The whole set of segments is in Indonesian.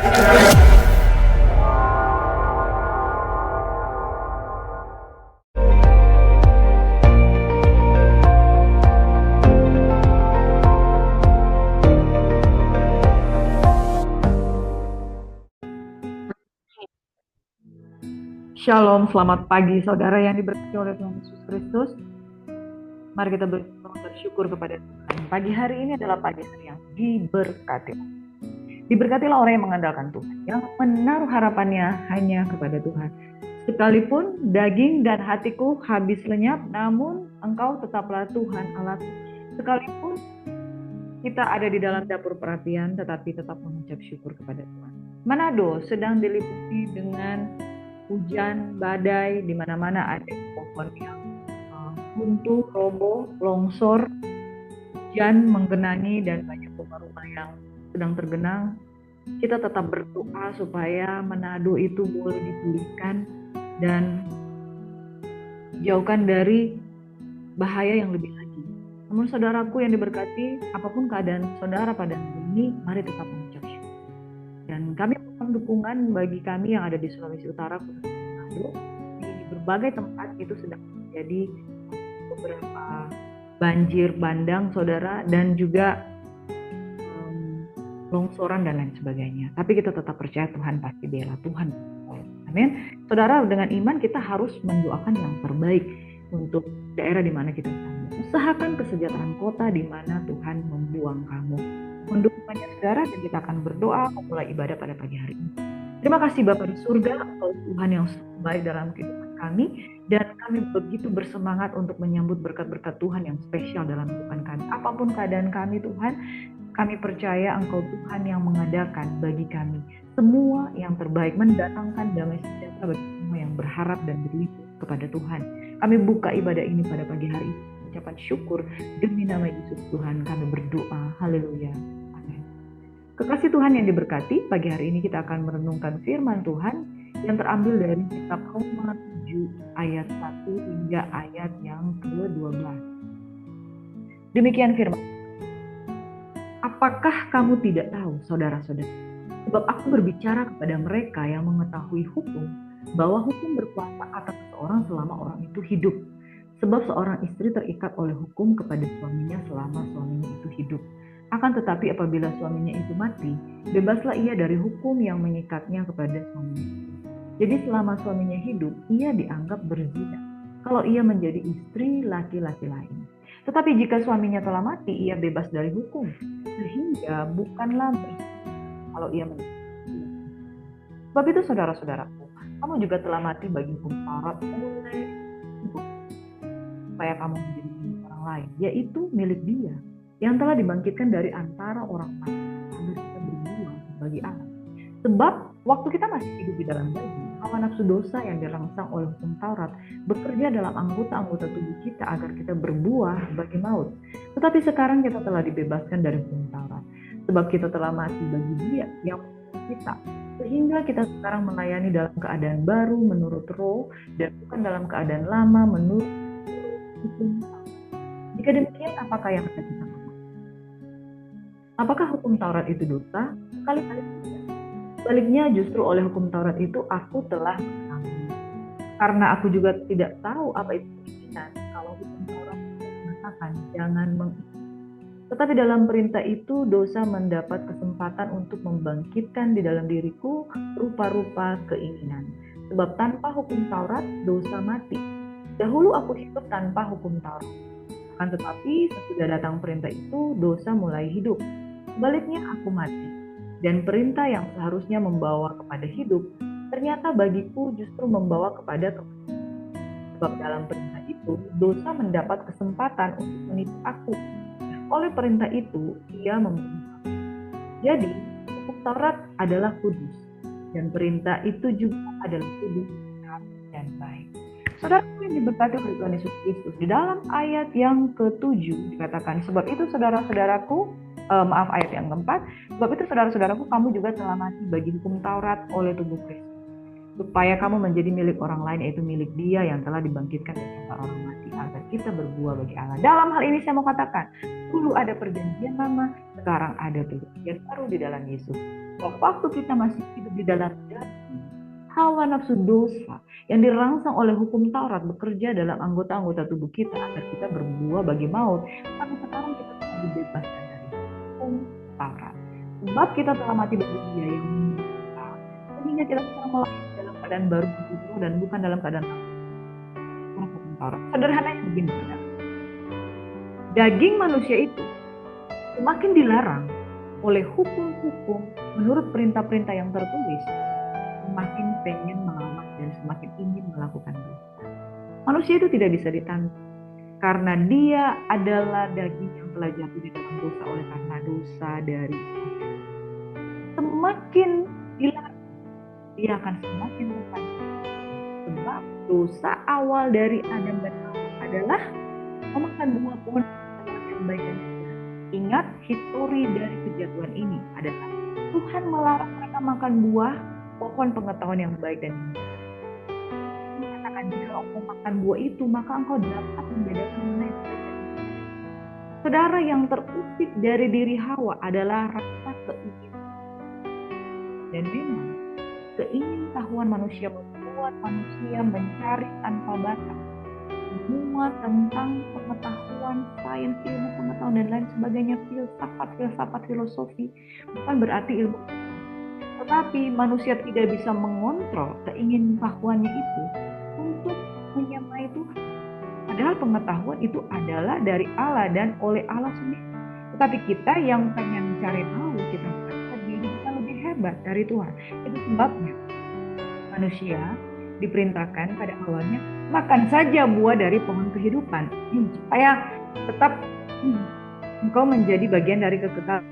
Shalom, selamat pagi saudara yang diberkati oleh Tuhan Yesus Kristus. Mari kita bersyukur kepada Tuhan. Pagi hari ini adalah pagi hari yang diberkati. Diberkatilah orang yang mengandalkan Tuhan, yang menaruh harapannya hanya kepada Tuhan. Sekalipun daging dan hatiku habis lenyap, namun Engkau tetaplah Tuhan Allahku. Sekalipun kita ada di dalam dapur perapian, tetapi tetap mengucap syukur kepada Tuhan. Manado sedang diliputi dengan hujan, badai, di mana-mana ada pohon yang runtuh, roboh, longsor, hujan menggenangi dan banyak rumah-rumah yang sedang tergenang. Kita tetap berdoa supaya Manado itu boleh dipulihkan dan dijauhkan dari bahaya yang lebih lagi. Namun saudaraku yang diberkati, apapun keadaan saudara pada hari ini, mari tetap mengucap syukur. Dan kami mohon dukungan bagi kami yang ada di Sulawesi Utara, di berbagai tempat itu sedang terjadi beberapa banjir bandang saudara, dan juga longsoran dan lain sebagainya. Tapi kita tetap percaya Tuhan pasti bela, Tuhan. Amin. Saudara, dengan iman kita harus mendoakan yang terbaik untuk daerah di mana kita berada. Usahakan kesejahteraan kota di mana Tuhan membuang kamu. Mendukungnya saudara, dan kita akan berdoa memulai ibadah pada pagi hari ini. Terima kasih Bapa di surga, Engkau Tuhan yang baik dalam kehidupan kami, dan kami begitu bersemangat untuk menyambut berkat-berkat Tuhan yang spesial dalam kehidupan kami. Apapun keadaan kami Tuhan, kami percaya Engkau Tuhan yang mengadakan bagi kami semua yang terbaik, mendatangkan damai sejahtera bagi semua yang berharap dan berlindung kepada Tuhan. Kami buka ibadah ini pada pagi hari ini, ucapan syukur demi nama Yesus Tuhan kami berdoa. Haleluya. Kekasih Tuhan yang diberkati, pagi hari ini kita akan merenungkan firman Tuhan yang terambil dari kitab Roma 7 ayat 1 hingga ayat yang ke-12. Demikian firman. Apakah kamu tidak tahu, saudara-saudara, sebab aku berbicara kepada mereka yang mengetahui hukum, bahwa hukum berkuasa atas seseorang selama orang itu hidup. Sebab seorang istri terikat oleh hukum kepada suaminya selama suaminya itu hidup. Akan tetapi apabila suaminya itu mati, bebaslah ia dari hukum yang mengikatnya kepada suaminya. Jadi selama suaminya hidup, ia dianggap berzina kalau ia menjadi istri laki-laki lain. Tetapi jika suaminya telah mati, ia bebas dari hukum, sehingga bukanlah berzina kalau ia menjadi istri. Sebab itu saudara-saudaraku, kamu juga telah mati bagi hukum Taurat oleh hukum, supaya kamu menjadi milik orang lain, yaitu milik Dia yang telah dibangkitkan dari antara orang mati, agar kita berbuah bagi Allah. Sebab waktu kita masih hidup di dalam daging, hawa nafsu dosa yang dirangsang oleh hukum Taurat bekerja dalam anggota-anggota tubuh kita agar kita berbuah bagi maut. Tetapi sekarang kita telah dibebaskan dari hukum Taurat, sebab kita telah mati bagi Dia yang mengasihi kita, sehingga kita sekarang melayani dalam keadaan baru menurut roh, dan bukan dalam keadaan lama menurut hukum Taurat. Jika demikian, apakah yang akan kita lakukan? Apakah hukum Taurat itu dosa? Sekali-kali tidak. Sebaliknya, justru oleh hukum Taurat itu aku telah mengetahui. Karena aku juga tidak tahu apa itu keinginan, kalau hukum Taurat mengatakan jangan mengingini. Tetapi dalam perintah itu dosa mendapat kesempatan untuk membangkitkan di dalam diriku rupa-rupa keinginan. Sebab tanpa hukum Taurat dosa mati. Dahulu aku hidup tanpa hukum Taurat. Akan tetapi sesudah datang perintah itu dosa mulai hidup. Sebaliknya aku mati, dan perintah yang seharusnya membawa kepada hidup, ternyata bagiku justru membawa kepada kematian. Sebab dalam perintah itu, dosa mendapat kesempatan untuk menipu aku. Oleh perintah itu, ia membunuh aku. Jadi, hukum Taurat adalah kudus, dan perintah itu juga adalah kudus dan baik. Saudaraku yang diberkati oleh Tuhan Yesus Kristus, di dalam ayat yang ke-7 dikatakan, sebab itu saudara-saudaraku, ayat yang keempat, sebab itu saudara-saudaraku, kamu juga telah mati bagi hukum Taurat oleh tubuh Kristus, supaya kamu menjadi milik orang lain, yaitu milik Dia yang telah dibangkitkan dari antara orang mati, agar kita berbuah bagi Allah. Dalam hal ini saya mau katakan, dulu ada perjanjian lama, sekarang ada perjanjian baru di dalam Yesus. Waktu kita masih hidup di dalam daging, hawa nafsu dosa yang dirangsang oleh hukum Taurat bekerja dalam anggota-anggota tubuh kita agar kita berbuah bagi maut. Tapi sekarang kita telah dibebaskan dari hukum Taurat. Sebab kita telah mati bagi Dia yang membunuh kita, sehingga kita sekarang melayani dalam keadaan baru dan bukan dalam keadaan hukum Taurat. Sederhananya begini, daging manusia itu semakin dilarang oleh hukum-hukum menurut perintah-perintah yang tertulis, semakin pengen melawan dan semakin ingin melakukan dosa. Manusia itu tidak bisa ditantang karena dia adalah daging yang telah jatuh di dalam dosa oleh karena dosa dari Adam. Semakin dilarang, dia akan semakin terpancing. Sebab dosa awal dari Adam dan Hawa adalah memakan buah pohon yang baik dan jahat. Ingat, histori dari kejatuhan ini adalah Tuhan melarang mereka makan buah pohon pengetahuan yang baik dan yang jahat. Mengatakan jika engkau makan buah itu, maka engkau dapat membedakan mana yang baik dan yang jahat. Saudara, yang terusik dari diri Hawa adalah rasa keinginan. Dan memang keingintahuan manusia membuat manusia mencari tanpa batas semua tentang pengetahuan, sains, ilmu pengetahuan dan lain sebagainya, filsafat, filosofi, bukan berarti ilmu. Tetapi manusia tidak bisa mengontrol keingintahuannya itu untuk menyamai Tuhan. Padahal pengetahuan itu adalah dari Allah dan oleh Allah sendiri. Tetapi kita yang pengen cari tahu, kita merasa diri kita lebih hebat dari Tuhan. Itu sebabnya manusia diperintahkan pada awalnya makan saja buah dari pohon kehidupan supaya tetap engkau menjadi bagian dari kekekalan.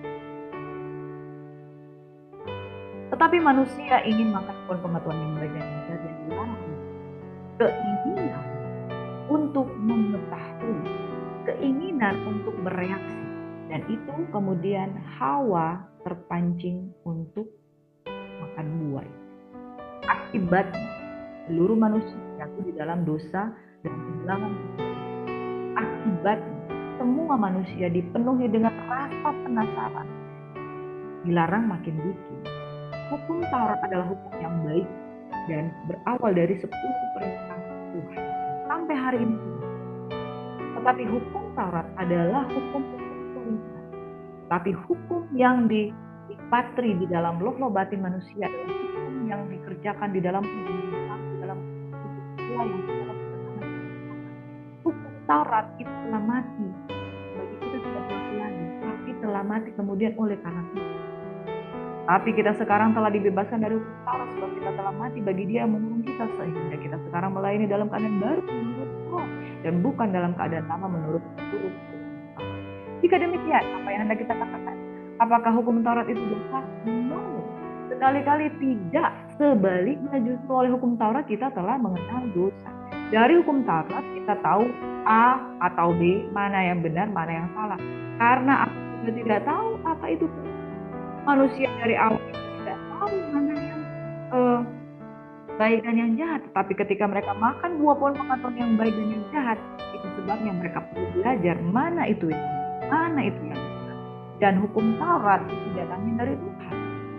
Tetapi manusia ingin makan pohon pengetahuan yang baik dan yang jahat dan dilarang. Keinginan untuk mengetahui, keinginan untuk bereaksi, dan itu kemudian Hawa terpancing untuk makan buah. Akibatnya seluruh manusia jatuh di dalam dosa dan kehilangan. Akibatnya semua manusia dipenuhi dengan rasa penasaran, dilarang makin bikin. Hukum Taurat adalah hukum yang baik dan berawal dari 10 perintah Tuhan sampai hari ini. Tetapi hukum Taurat adalah hukum tulisan. Tapi hukum yang dipatri di dalam loh batin manusia adalah hukum yang dikerjakan di dalam hukum Taurat itu telah mati bagi kita tidak mati lagi, tapi telah mati kemudian oleh karena Tuhan. Tapi kita sekarang telah dibebaskan dari hukum Taurat sebab kita telah mati bagi Dia yang mengurung kita, sehingga kita sekarang melayani dalam keadaan baru menurut Roh dan bukan dalam keadaan lama menurut huruf. Jika demikian, apa yang hendak kita katakan? Apakah hukum Taurat itu dosa? No, sekali-kali tidak. Sebaliknya justru oleh hukum Taurat kita telah mengenal dosa. Dari hukum Taurat kita tahu A atau B, mana yang benar, mana yang salah. Karena aku juga tidak tahu apa itu. Manusia dari awal tidak tahu mana yang baik dan yang jahat. Tapi ketika mereka makan buah pohon pengetahuan yang baik dan yang jahat, itu sebabnya mereka perlu belajar mana itu yang baik, mana itu yang jahat. Dan hukum Taurat itu datangnya dari Tuhan.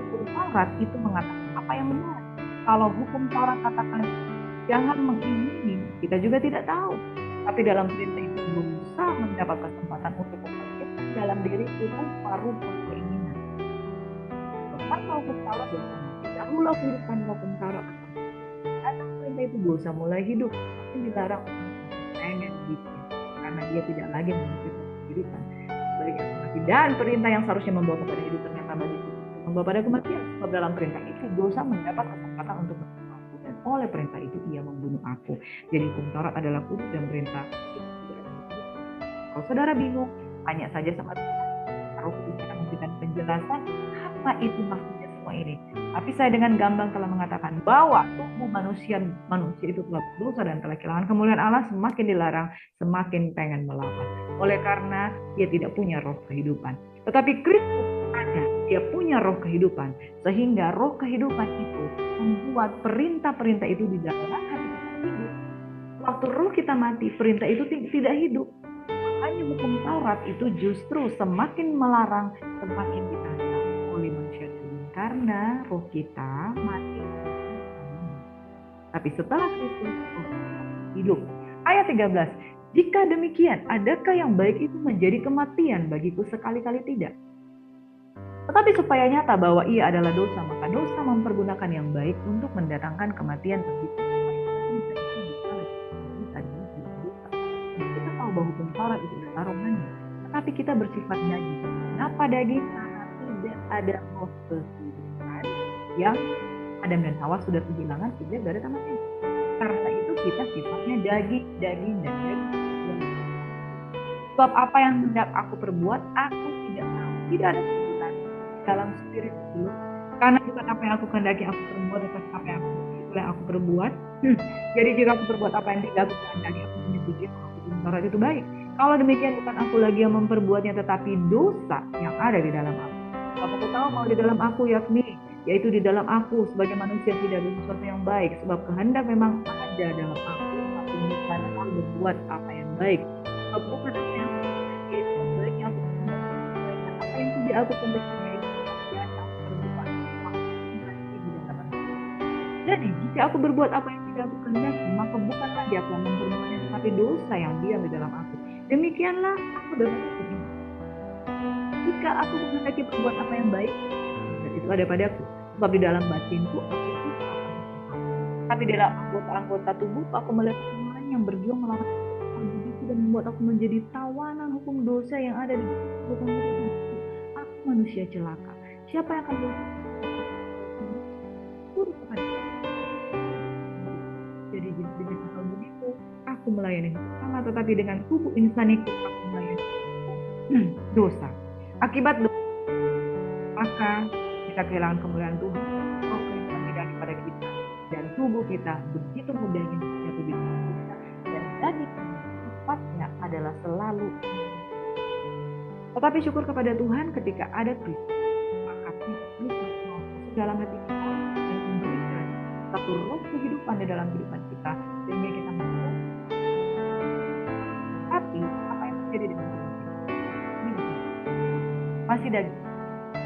Hukum Taurat itu mengatakan apa yang benar. Kalau hukum Taurat katakan jangan mengingini, kita juga tidak tahu. Tapi dalam perintah itu berusaha mendapat kesempatan untuk membangkitkan dalam diri itu rupa-rupa keinginan. Kalau hukum Taurat dosa mati, dahulu hidupkan hukum Taurat atas perintah itu dosa mulai hidup, tapi dilarang pengen bikin karena dia tidak lagi memiliki kehidupan bagi yang mati. Dan perintah yang seharusnya membawa kepada hidup ternyata bagi membawa pada kematian. Sebab dalam perintah itu dosa mendapat kesempatan untuk membunuh aku, dan oleh perintah itu ia membunuh aku. Jadi hukum Taurat adalah kudus dan perintah itu tidak ada. Kalau saudara bingung, tanya saja sama Tuhan. Roh Kudus akan memberikan penjelasan apa itu maksudnya semua ini. Tapi saya dengan gamblang telah mengatakan bahwa tubuh manusia itu telah berdosa dan telah kehilangan kemuliaan Allah, semakin dilarang, semakin pengen melawan. Oleh karena dia tidak punya roh kehidupan. Tetapi Kristus ada, dia punya roh kehidupan. Sehingga roh kehidupan itu membuat perintah-perintah itu di dalam hati kita hidup. Waktu roh kita mati, perintah itu tidak hidup. Makanya hukum Taurat itu justru semakin melarang, semakin ditantang oleh manusia dan lingkaran karena roh kita mati. Tapi setelah Kristus, roh kita hidup. Ayat 13. Jika demikian, adakah yang baik itu menjadi kematian bagiku? Sekali-kali tidak. Tetapi supaya nyata bahwa ia adalah dosa, maka dosa mempergunakan yang baik untuk mendatangkan kematian bagiku. Kita tahu bahwa hukum Taurat itu adalah rohani, tetapi kita bersifat daging. Kenapa daging? Karena tidak ada roh kehidupan yang Adam dan Hawa sudah kehilangan sejak dari taman Eden. Karena itu kita sifatnya daging. Sebab apa yang hendak aku perbuat, aku tidak tahu. Tidak ada kebenaran dalam spirit itu. Karena bukan apa yang aku kehendaki aku perbuat, tetapi apa yang aku perbuat. Jadi jika aku berbuat apa yang tidak aku kehendaki, aku menyetujui bahwa hukum Taurat itu baik. Kalau demikian bukan aku lagi yang memperbuatnya, tetapi dosa yang ada di dalam aku. Kalau aku tahu bahwa di dalam aku yaitu di dalam aku sebagai manusia tidak ada sesuatu yang baik, sebab kehendak memang ada dalam aku, tapi bukan aku berbuat apa yang baik. Sebab bukan apa yang baik yang aku perbuat, apa yang tidak aku kehendaki yang aku perbuat. Jadi jika aku berbuat apa yang tidak aku kehendaki, maka bukan lagi aku yang memperbuatnya, tetapi dosa yang diam di dalam aku. Demikianlah aku berkata, jika aku menghendaki berbuat apa yang baik, itu ada padaku. Sebab di dalam batinku aku itu tapi di dalam anggota tubuh aku melihat orang yang berjuang melawan begitu dan membuat aku menjadi tawanan hukum dosa yang ada di dalam tubuhku. Aku manusia celaka. Siapa yang akan turut kepada jadi kalau begitu aku melayani sama, tetapi dengan tubuh insaniku aku melayani dosa. Akibat dosa, maka kita kehilangan kemuliaan Tuhan. Roh Kristus tidak pada kita dan tubuh kita begitu mudahnya jatuh di dalam kita, dan tadi sifatnya adalah selalu. Tetapi syukur kepada Tuhan ketika ada Kristus, maka Kristus masuk dalam hati kita dan memberikan satu roh kehidupan di dalam kehidupan kita sehingga kita mampu. Tapi apa yang terjadi dengan tubuh kita?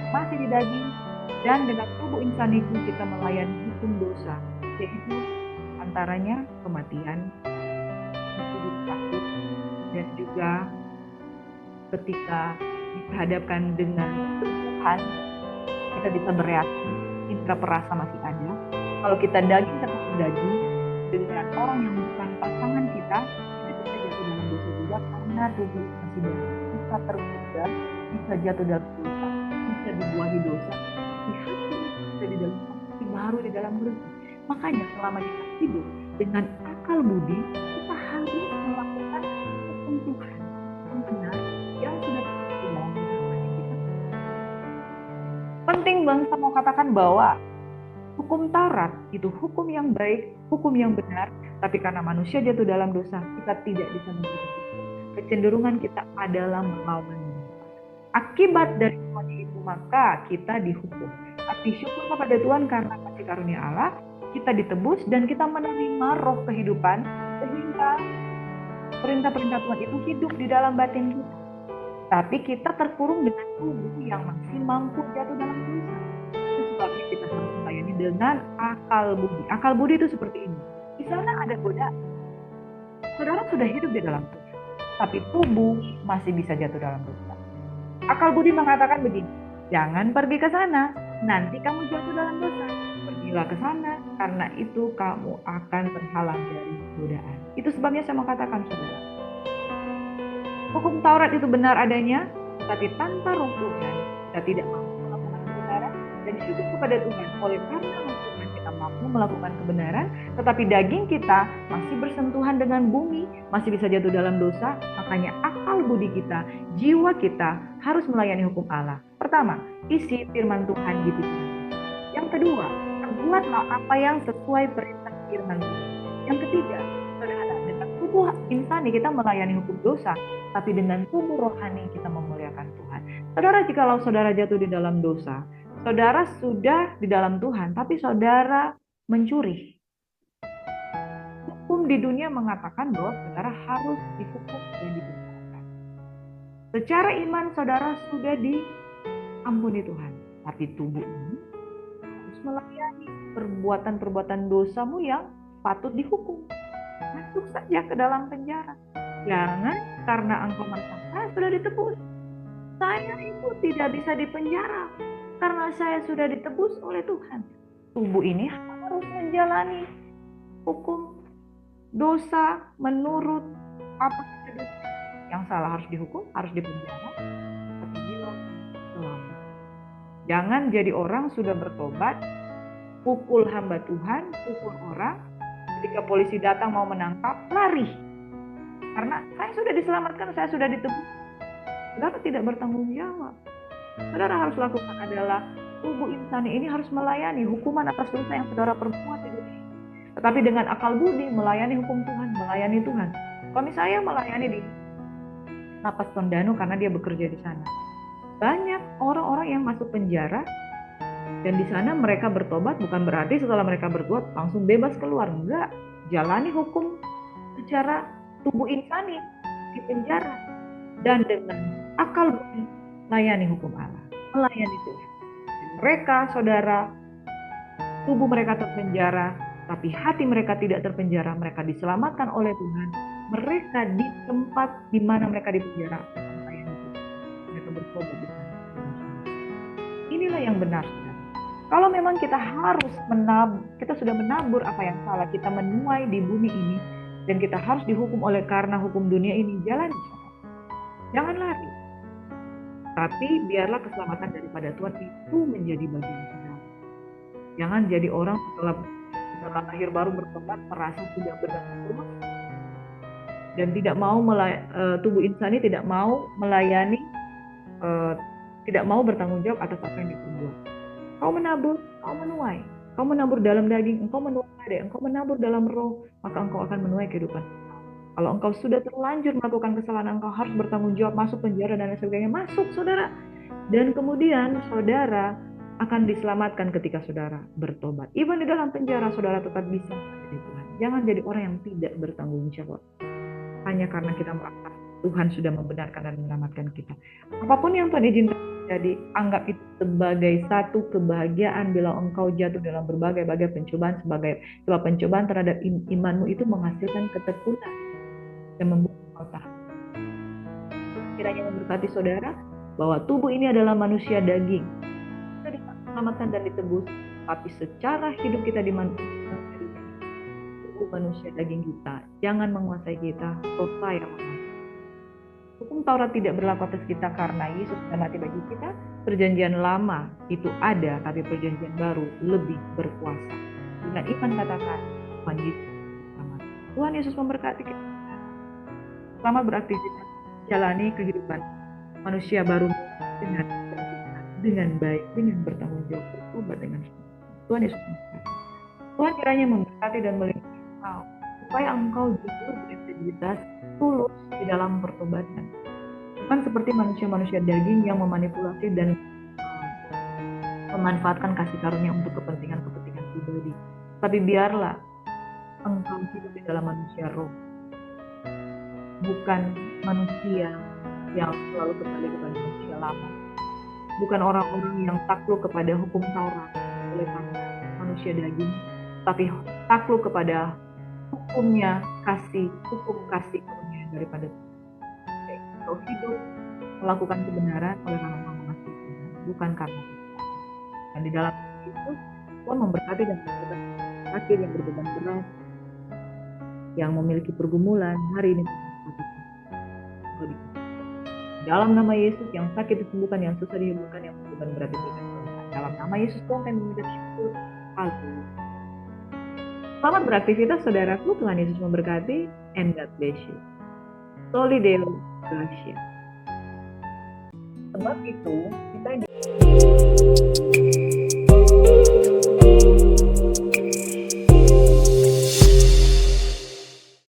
Masih di daging, dan dengan tubuh insaniku kita melayani hukum dosa, yaitu antaranya kematian, hidup sakit, dan juga ketika dihadapkan dengan Tuhan kita bisa bereaksi, indera perasa masih ada. Kalau kita daging tetap daging dengan orang yang bukan pasangan kita bisa jatuh dalam dosa juga, karena tubuh masih daging bisa tergoda, bisa jatuh dalam dosa, bisa dibuahi dosa. Di dalam hati baru di dalam mulut. Makanya selama kita hidup dengan akal budi, kita harus melakukan hukum Tuhan yang benar yang sudah di dalam hati kita. Penting banget mau katakan bahwa hukum Taurat itu hukum yang baik, hukum yang benar, tapi karena manusia jatuh dalam dosa, kita tidak bisa mengikuti. Kecenderungan kita adalah melawan. Akibat dari semuanya itu maka kita dihukum. Tapi syukur kepada Tuhan karena kasih karunia Allah, kita ditebus dan kita menerima roh kehidupan sehingga perintah-perintah Tuhan itu hidup di dalam batin kita. Tapi kita terkurung dengan tubuh yang masih mampu jatuh dalam dosa. Itu sebabnya kita harus melayani dengan akal budi. Akal budi itu seperti ini. Di sana ada godaan. Saudara sudah hidup di dalam Tuhan, tapi tubuh masih bisa jatuh dalam dosa. Akal budi mengatakan begini, jangan pergi ke sana, nanti kamu jatuh dalam dosa. Pergilah ke sana, karena itu kamu akan terhalang dari godaan. Itu sebabnya saya mau katakan, saudara, hukum Taurat itu benar adanya, tapi tanpa roh Tuhan kita tidak mampu melakukan kebenaran. Dan syukur kepada Tuhan, oleh karena roh Tuhan kita mampu melakukan kebenaran, tetapi daging kita masih bersentuhan dengan bumi, masih bisa jatuh dalam dosa. Makanya akal budi kita, jiwa kita harus melayani hukum Allah. Pertama, isi firman Tuhan di pikiran. Yang kedua, buatlah apa yang sesuai perintah firman Tuhan. Yang ketiga, saudara, dengan tubuh insani kita melayani hukum dosa, tapi dengan tubuh rohani kita memuliakan Tuhan. Saudara, jikalau saudara jatuh di dalam dosa, saudara sudah di dalam Tuhan, tapi saudara mencuri. Hukum di dunia mengatakan bahwa saudara harus dihukum dan dibinasakan. Secara iman saudara sudah diampuni Tuhan, tapi tubuh ini harus melayani perbuatan-perbuatan dosamu yang patut dihukum. Masuk saja ke dalam penjara. Jangan karena engkau merasa saya sudah ditebus. Saya itu tidak bisa dipenjara karena saya sudah ditebus oleh Tuhan. Tubuh ini harus menjalani hukum dosa menurut apa yang salah, harus dihukum, harus dipenjara, tapi bilang selamat. Jangan jadi orang sudah bertobat, pukul hamba Tuhan, pukul orang, ketika polisi datang mau menangkap, lari. Karena saya sudah diselamatkan, saya sudah ditebus. Saudara tidak bertanggung jawab. Saudara harus lakukan adalah tubuh insani ini harus melayani hukuman atas dosa yang saudara perbuat di dunia. Tetapi dengan akal budi melayani hukum Tuhan, melayani Tuhan. Kami saya melayani di Lapas Tondano karena dia bekerja di sana. Banyak orang-orang yang masuk penjara dan di sana mereka bertobat, bukan berarti setelah mereka bertobat langsung bebas keluar. Enggak, jalani hukum secara tubuh insani di penjara dan dengan akal budi layani hukum Allah, melayani Tuhan. Mereka saudara, tubuh mereka terpenjara, tapi hati mereka tidak terpenjara. Mereka diselamatkan oleh Tuhan. Mereka di tempat di mana mereka dipenjara, mereka bertobat di sana. Inilah yang benar, saudara. Kalau memang kita harus kita sudah menabur apa yang salah, kita menuai di bumi ini, dan kita harus dihukum oleh karena hukum dunia ini, jalan. Jangan lari. Tapi biarlah keselamatan daripada Tuhan itu menjadi bagian kita. Jangan jadi orang setelah lahir baru bertobat merasa sudah benar terus dan tidak mau tubuh insani tidak mau melayani, tidak mau bertanggung jawab atas apa yang diperbuat. Kau menabur, kau menuai. Kau menabur dalam daging, engkau menuai. Engkau menabur dalam roh, maka engkau akan menuai kehidupan. Kalau engkau sudah terlanjur melakukan kesalahan, engkau harus bertanggung jawab, masuk penjara dan lain sebagainya. Masuk, saudara. Dan kemudian saudara akan diselamatkan ketika saudara bertobat. Even di dalam penjara, saudara tetap bisa menjadi Tuhan. Jangan jadi orang yang tidak bertanggung jawab. Hanya karena kita merasa Tuhan sudah membenarkan dan menyelamatkan kita. Apapun yang Tuhan izinkan terjadi, anggap itu sebagai satu kebahagiaan bila engkau jatuh dalam berbagai-bagai pencobaan, sebab pencobaan terhadap imanmu itu menghasilkan ketekunan dan membuat engkau tahan. Kiranya memberkati saudara bahwa tubuh ini adalah manusia daging. Kita diselamatkan dan ditebus, tapi secara hidup kita manusia daging kita jangan menguasai kita, dosa yang menguasai. Hukum Taurat tidak berlaku atas kita karena Yesus sudah mati bagi kita. Perjanjian lama itu ada, tapi perjanjian baru lebih berkuasa. Dengan iman katakan, Tuhan Yesus selamat. Tuhan Yesus memberkati kita. Selamat beraktivitas, jalani kehidupan manusia baru dengan baik, dengan bertanggung jawab, bertobat dengan Tuhan Yesus memberkati. Tuhan kiranya memberkati dan melindungi engkau, supaya engkau jujur berintegritas, tulus di dalam pertobatan. Bukan seperti manusia-manusia daging yang memanipulasi dan memanfaatkan kasih karunia untuk kepentingan-kepentingan pribadi. Tapi biarlah engkau hidup di dalam manusia roh, bukan manusia yang selalu kembali kepada manusia lama, bukan orang-orang yang takluk kepada hukum Taurat oleh karena manusia daging, tapi takluk kepada hukumnya hukum kasih karunia daripada Kau hidup melakukan kebenaran oleh karena engkau mengasihi Tuhan, bukan karena kita. Dan di dalam itu Tuhan memberkati dan memberkati sakit yang berbeban berat, yang memiliki pergumulan hari ini. Dalam nama Yesus, yang sakit disembuhkan, yang susah dihilangkan, yang beban berat diberikan. Dalam nama Yesus Tuhan kami mengucap syukur. Haleluya. Selamat beraktivitas saudaraku. Tuhan Yesus memberkati and God bless you. Soli Deo Gracia. Sebab itu kita